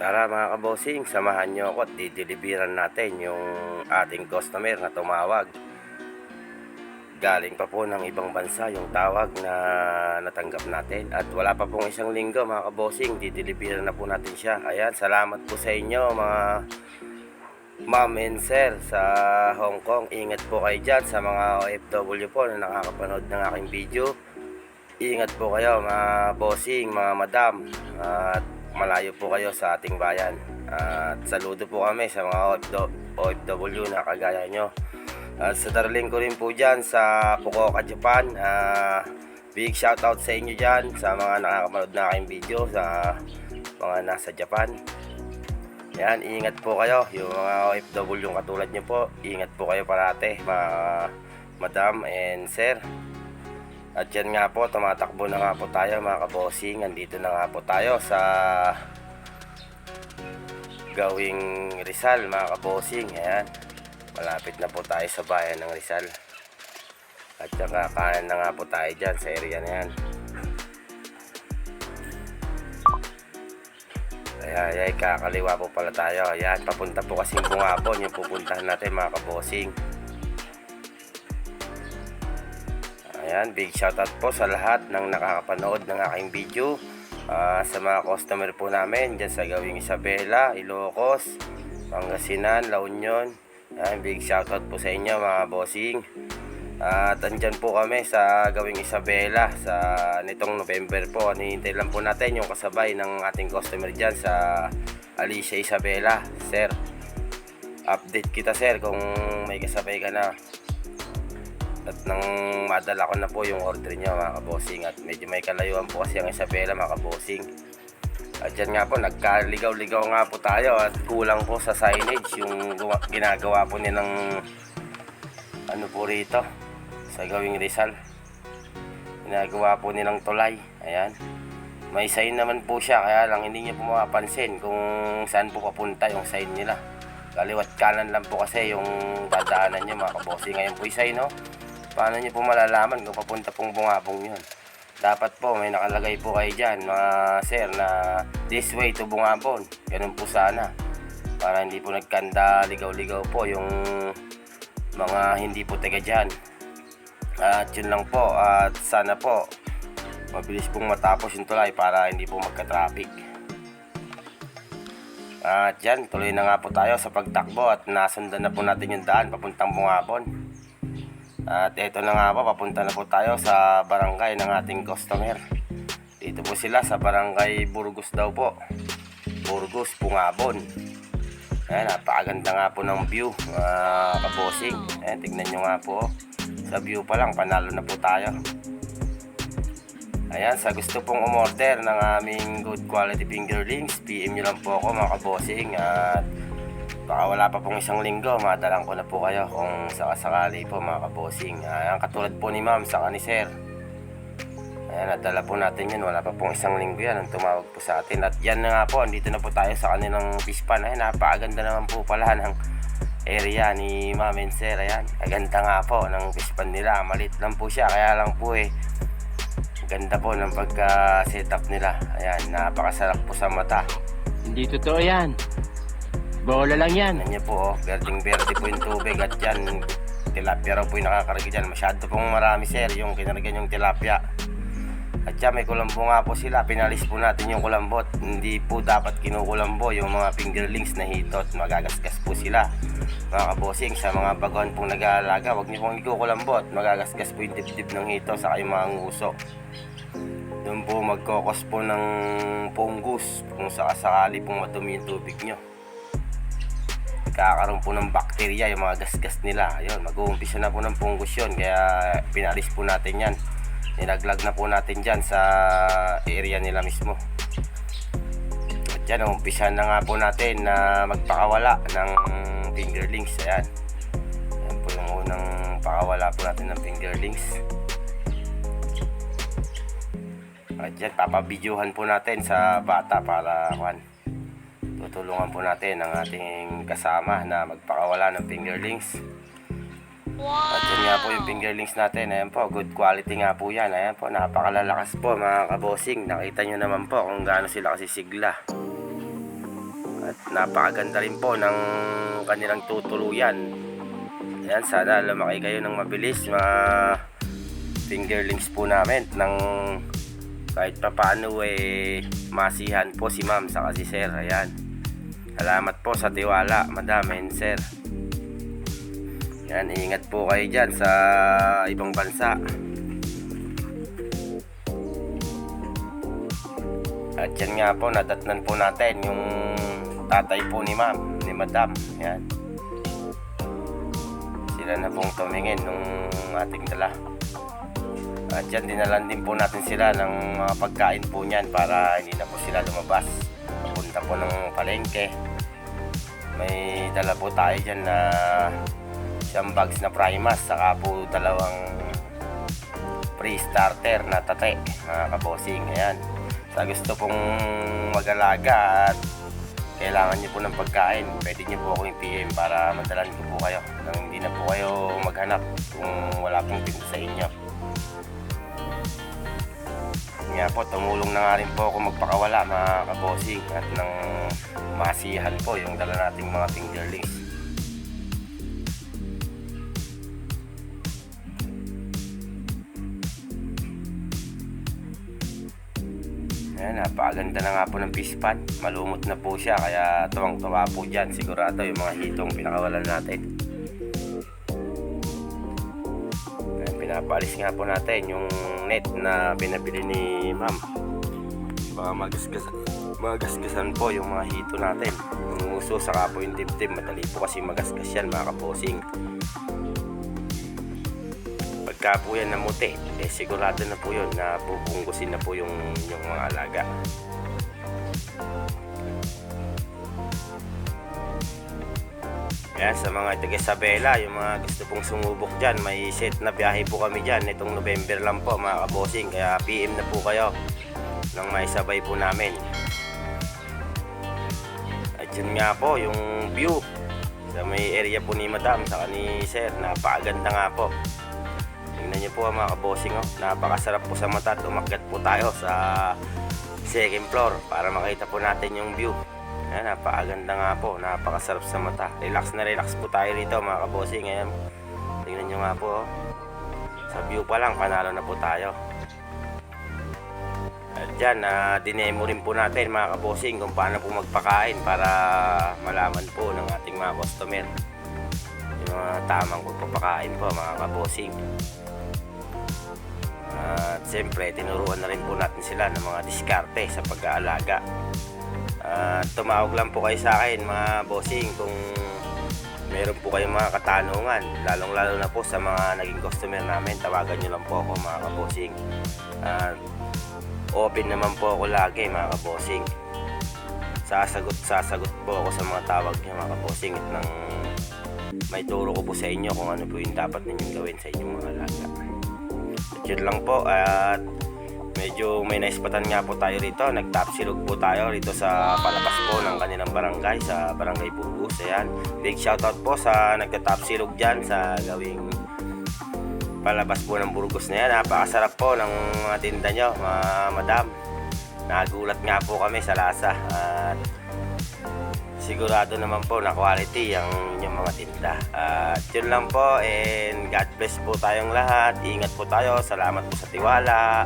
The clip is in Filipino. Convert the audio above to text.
Tara mga kabosing, samahan nyo ako at dideliveran natin yung ating customer na tumawag. Galing pa po ng ibang bansa yung tawag na natanggap natin. At wala pa pong isang linggo mga kabosing, dideliveran na po natin siya. Ayan, salamat po sa inyo mga ma'am and sir sa Hong Kong. Ingat po kayo dyan sa mga OFW po na nakakapanood ng aking video. Ingat po kayo mga bossing, mga madam. At malayo po kayo sa ating bayan. At saludo po kami sa mga OFW na kagaya nyo. At sa darling ko rin po dyan sa Fukuoka, Japan. Big shoutout sa inyo dyan sa mga nakakapanood na aking video sa mga nasa Japan. Yan, ingat po kayo. Yung mga OFW yung katulad nyo po, ingat po kayo parate mga madam and sir. At yan nga po, tumatakbo na nga po tayo mga kabosing. Andito na nga po tayo sa Gawing Rizal mga kabosing. Ayan, malapit na po tayo sa bayan ng Rizal. At saka kanan na nga po tayo dyan sa area na yan. Ay, kakaliwa po pala tayo. Ayan, papunta po kasing Bungabon yung pupuntahan natin mga kabosing. Ayan, big shoutout po sa lahat ng nakakapanood ng aking video. Sa mga customer po namin dyan sa Gawing Isabela, Ilocos, Pangasinan, La Union. Ayan, big shoutout po sa inyo mga bossing. At andyan po kami sa Gawing Isabela sa nitong November po. Hinihintay lang po natin yung kasabay ng ating customer dyan sa Alicia Isabela. Sir, update kita sir kung may kasabay ka na. At nang madala ko na po yung order niya mga kabosing. At medyo may kalayuan po kasi ang Isabela mga kabosing. At dyan nga po, nagkaligaw-ligaw nga po tayo. At kulang po sa signage yung ginagawa po nilang ano po rito sa Gawing Rizal. Ginagawa po nilang tulay. Ayan, may sign naman po siya, kaya lang hindi niyo po mapapansin kung saan po papunta yung sign nila. Kaliwat kanan lang po kasi yung dadaanan niya mga kabosing. Ngayon po yung sign, no? Paano nyo po malalaman kung papunta pong Bungabong yun? Dapat po may nakalagay po kayo dyan mga sir na this way to Bungabon. Ganun po sana, para hindi po nagkanda ligaw-ligaw po yung mga hindi po taga dyan. At yun lang po, at sana po mabilis pong matapos yung tulay para hindi po magka-traffic. At yan, tuloy na nga po tayo sa pagtakbo at nasundan na po natin yung daan papuntang Bungabon. At eto na nga po, papunta na po tayo sa barangay ng ating customer. Dito po sila sa barangay Burgos daw po. Burgos, Bungabon. Ayan, napakaganda nga po ng view kabosing. Ayan, tignan nyo nga po. Sa view pa lang, panalo na po tayo. Ayan, sa gusto pong umorder ng aming good quality fingerlings, PM nyo lang po ako mga kabosing. At baka wala pa pong isang linggo, madalang ko na po kayo kung sakasakali po mga kabosing. Ayan, katulad po ni ma'am saka ni sir. Ayan, nadala po natin yun. Wala pa pong isang linggo yan ang tumawag po sa atin. At yan na nga po, andito na po tayo sa kanilang fish pan. Ayan, napakaganda naman po pala ng area ni ma'am and sir. Ayan, aganda nga po ng fish pan nila. Malit lang po siya, kaya lang po ganda po ng pagka setup nila. Ayan, napakasarap po sa mata. Hindi totoo yan. Bola lang yan. Ano niya po, berdeng-berde po yung tubig. At yan, tilapia raw po yung nakakarga dyan. Masyado pong marami sir yung kinargan yung tilapia. At yan, may kulambo nga po sila. Pinalis po natin yung kulambot. Hindi po dapat kinukulambo yung mga fingerlings na hitot. Magagasgas po sila mga kabosing. Sa mga baguhan pong nag-aalaga, huwag niyo pong ikukulambot. Magagasgas po yung dibdib ng hito sa kayong mga nguso. Doon po magkokos po ng fungus kung sakasakali pong madumi yung tubig nyo. Kakaroon po ng bakterya yung mga gasgas nila. Ayun, mag-uumpisa na po ng fungus yun. Kaya pinalis po natin yan. Nilaglag na po natin dyan sa area nila mismo. At yan, umpisa na nga po natin na magpakawala ng fingerlings. Ayan, yan po yung unang pakawala po natin ng fingerlings. At yan, papabidyuhan po natin sa bata para tutulungan po natin ang ating kasama na magpakawala ng fingerlings. At yun nga po yung fingerlings natin. Ayan po, good quality nga po yan. Ayan po, napakalalakas po mga kabosing. Nakita nyo naman po kung gaano sila kasisigla. At napakaganda rin po ng kanilang tutuluyan. Ayan, sana lumaki kayo ng mabilis mga fingerlings po namin ng kahit pa paano masihan po si ma'am saka si sir. Ayan, salamat po sa tiwala madam and sir. Ayan, ingat po kayo dyan sa ibang bansa. At yan nga po, nadatnan po natin yung tatay po ni ma'am, ni madam. Ayan, sila na pong tumingin nung ating dala. At yan, dinalan din po natin sila ng mga pagkain po niyan para hindi na po sila lumabas papunta po ng palengke. May dala po tayo dyan na siyang bags na Primas, saka po dalawang free starter na tate mga kabosing. Ayan, sa gusto pong mag-alaga at kailangan nyo po ng pagkain, pwede nyo po akong i-PM para madalan ko po kayo nang hindi na po kayo maghanap kung wala pong tinda sa inyo. Nga po, tumulong na nga rin po ako magpakawala mga kabosing at nang masihan po yung dala nating mga fingerlings. Ayan, napakaganda na nga po ng fish pond. Malumot na po siya kaya tuwang-tuwa po dyan. Sigurado yung mga hitong pinakawalan natin. Pinapalis nga po natin yung net na pinabili ni ma'am. Baka magasgasan po yung mga hito natin. Yung uso saka po yung dibdib, madali po kasi magasgas yan mga kabosing. Pagka po yan namuti, sigurado na po yun na pupunggusin na po yung mga alaga. Yan, sa mga taga Isabela, yung mga gusto pong sumubok dyan, may set na biyahe po kami dyan itong November lang po mga kabosing, kaya PM na po kayo nang maisabay po namin. At yun nga po yung view sa may area po ni madam saka ni sir, napakaganda nga po. Tingnan nyo po mga kabosing, napakasarap po sa mata. Umakyat po tayo sa second floor para makita po natin yung view. Ayan, napakaganda nga po, napakasarap sa mata. Relax na relax po tayo rito mga kabosing. Ayan, tingnan nyo nga po, sa view pa lang panalo na po tayo. At dyan, dinemo rin po natin mga kabosing kung paano po magpakain para malaman po ng ating mga customer yung mga tamang pagpapakain po mga kabosing. At siyempre, tinuruan na rin po natin sila ng mga diskarte sa pag-aalaga. Tumawag lang po kayo sa akin mga bossing kung meron po kayong mga katanungan, lalong lalo na po sa mga naging customer namin. Tawagan nyo lang po ako mga kabossing. Open naman po ako lagi mga kabossing. Sasagot po ako sa mga tawag nyo mga kabossing, at nang may turo ko po sa inyo kung ano po yung dapat ninyong gawin sa inyong mga alaga. At yun lang po, at medyo may naispatan nga po tayo rito. Nagtapsilog po tayo rito sa palabas po ng kanilang barangay, sa Barangay Burgos. Ayan, big shoutout po sa nagtatapsilog dyan sa gawing palabas po ng Burgos na yan. Napakasarap po ng mga tinda nyo mga madam. Nagulat nga po kami sa lasa, at sigurado naman po na quality ang inyong mga tinda. At yun lang po, and God bless po tayong lahat. Ingat po tayo, salamat po sa tiwala.